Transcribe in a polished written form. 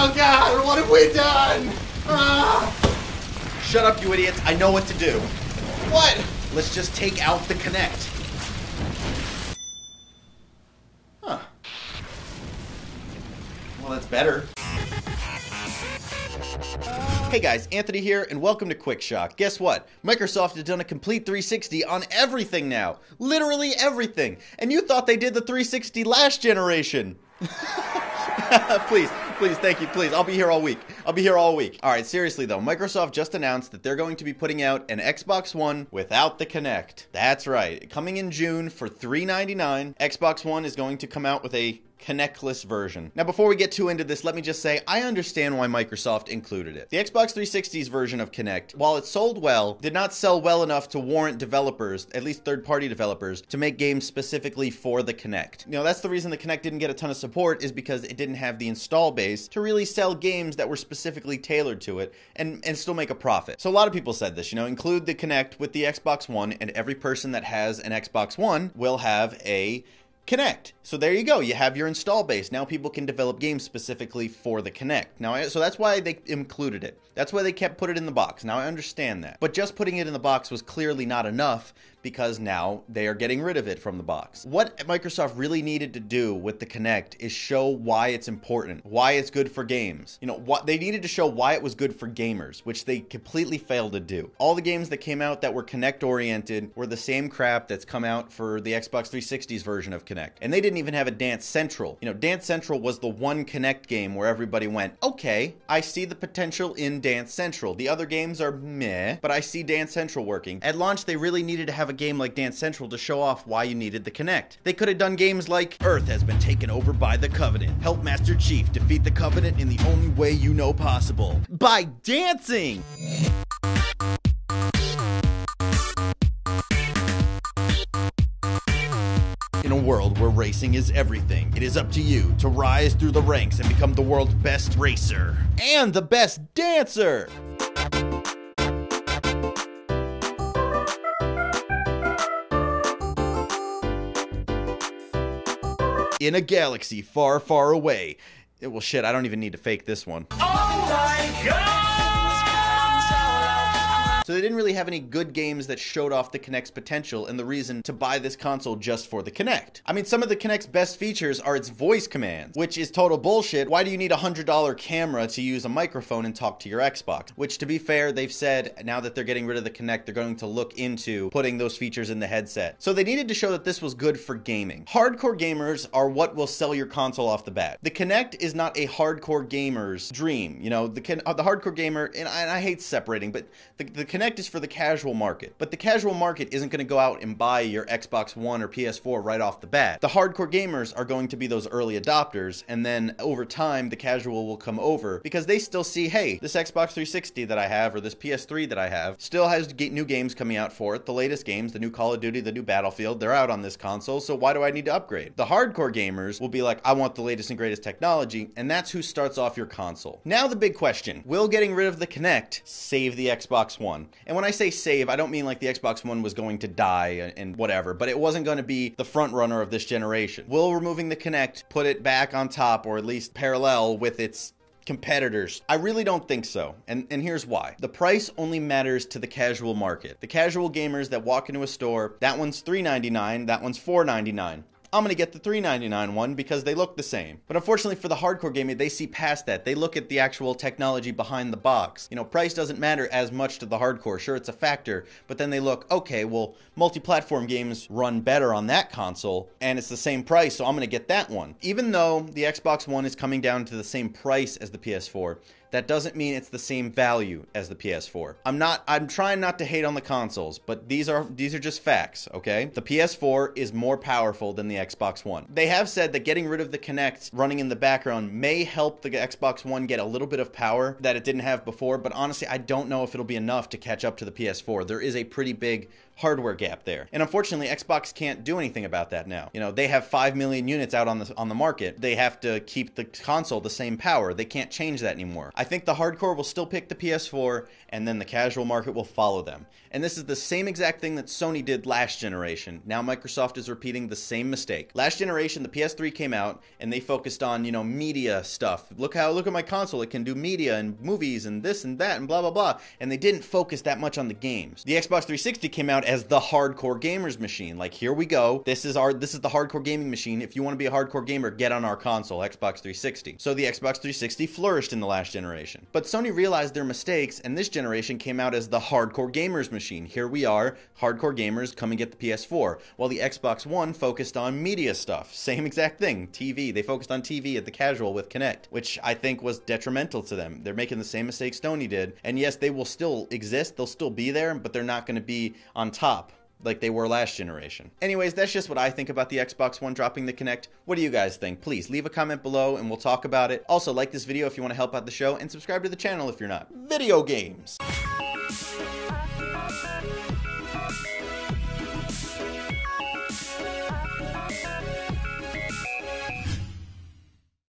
Oh God, what have we done? Shut up, you idiots. I know what to do. What? Let's just take out the Kinect. Huh. Well, that's better. Hey guys, Anthony here, and welcome to Quick Shock. Guess what? Microsoft has done a complete 360 on everything now. Literally everything. And you thought they did the 360 last generation. Please, thank you, please. I'll be here all week. Alright, seriously though, Microsoft just announced that they're going to be putting out an Xbox One without the Kinect. That's right. Coming in June for $399, Xbox One is going to come out with a Kinectless version. Now, before we get too into this, let me just say, I understand why Microsoft included it. The Xbox 360's version of Kinect, while it sold well, did not sell well enough to warrant developers, at least third-party developers, to make games specifically for the Kinect. You know, that's the reason the Kinect didn't get a ton of support, is because it didn't have the install base to really sell games that were specifically tailored to it and still make a profit. So a lot of people said this, you know, include the Kinect with the Xbox One, and every person that has an Xbox One will have a Kinect. So there you go. You have your install base. Now people can develop games specifically for the Kinect. Now, so that's why they included it. That's why they put it in the box. Now I understand that. But just putting it in the box was clearly not enough, because now they are getting rid of it from the box. What Microsoft really needed to do with the Kinect is show why it's important, why it's good for games. You know, what they needed to show why it was good for gamers, which they completely failed to do. All the games that came out that were Kinect oriented were the same crap that's come out for the Xbox 360's version of Kinect. And they didn't even have a Dance Central. You know, Dance Central was the one Kinect game where everybody went, okay, I see the potential in Dance Central. The other games are meh, but I see Dance Central working. At launch, they really needed to have a game like Dance Central to show off why you needed the Kinect. They could have done games like Earth has been taken over by the Covenant. Help Master Chief defeat the Covenant in the only way you know possible. By dancing! In a world where racing is everything, it is up to you to rise through the ranks and become the world's best racer. And the best dancer! In a galaxy far, far away. Well, shit, I don't even need to fake this one. Oh my God! So they didn't really have any good games that showed off the Kinect's potential and the reason to buy this console just for the Kinect. I mean, some of the Kinect's best features are its voice commands, which is total bullshit. Why do you need a $100 camera to use a microphone and talk to your Xbox? Which, to be fair, they've said now that they're getting rid of the Kinect, they're going to look into putting those features in the headset. So they needed to show that this was good for gaming. Hardcore gamers are what will sell your console off the bat. The Kinect is not a hardcore gamer's dream. You know, the hardcore gamer, and I hate separating, but the Kinect is for the casual market. But the casual market isn't going to go out and buy your Xbox One or PS4 right off the bat. The hardcore gamers are going to be those early adopters, and then over time, the casual will come over because they still see, hey, this Xbox 360 that I have or this PS3 that I have still has new games coming out for it. The latest games, the new Call of Duty, the new Battlefield, they're out on this console, so why do I need to upgrade? The hardcore gamers will be like, I want the latest and greatest technology, and that's who starts off your console. Now the big question, will getting rid of the Kinect save the Xbox One? And when I say save, I don't mean like the Xbox One was going to die and whatever, but it wasn't going to be the front runner of this generation. Will removing the Kinect put it back on top, or at least parallel with its competitors? I really don't think so, and here's why. The price only matters to the casual market. The casual gamers that walk into a store, that one's $3.99, that one's $4.99. I'm going to get the $3.99 one because they look the same. But unfortunately for the hardcore gamer, they see past that. They look at the actual technology behind the box. You know, price doesn't matter as much to the hardcore. Sure, it's a factor, but then they look, okay, well, multi-platform games run better on that console, and it's the same price, so I'm going to get that one. Even though the Xbox One is coming down to the same price as the PS4, that doesn't mean it's the same value as the PS4. I'm trying not to hate on the consoles, but these are just facts, okay? The PS4 is more powerful than the Xbox One. They have said that getting rid of the Kinect running in the background may help the Xbox One get a little bit of power that it didn't have before, but honestly, I don't know if it'll be enough to catch up to the PS4. There is a pretty big hardware gap there. And unfortunately, Xbox can't do anything about that now. You know, they have 5 million units out on the market. They have to keep the console the same power. They can't change that anymore. I think the hardcore will still pick the PS4, and then the casual market will follow them. And this is the same exact thing that Sony did last generation. Now Microsoft is repeating the same mistake. Last generation, the PS3 came out, and they focused on, you know, media stuff. Look at my console, it can do media and movies and this and that and blah blah blah. And they didn't focus that much on the games. The Xbox 360 came out as the hardcore gamers machine. Like, here we go. This is the hardcore gaming machine. If you want to be a hardcore gamer, get on our console, Xbox 360. So the Xbox 360 flourished in the last generation. But Sony realized their mistakes, and this generation came out as the hardcore gamers machine. Here we are, hardcore gamers, come and get the PS4. While the Xbox One focused on media stuff. Same exact thing, TV. They focused on TV at the casual with Kinect, which I think was detrimental to them. They're making the same mistake Sony did. And yes, they will still exist, they'll still be there, but they're not going to be on top like they were last generation. Anyways, that's just what I think about the Xbox One dropping the Kinect. What do you guys think? Please leave a comment below and we'll talk about it. Also, like this video if you want to help out the show, and subscribe to the channel if you're not. Video games!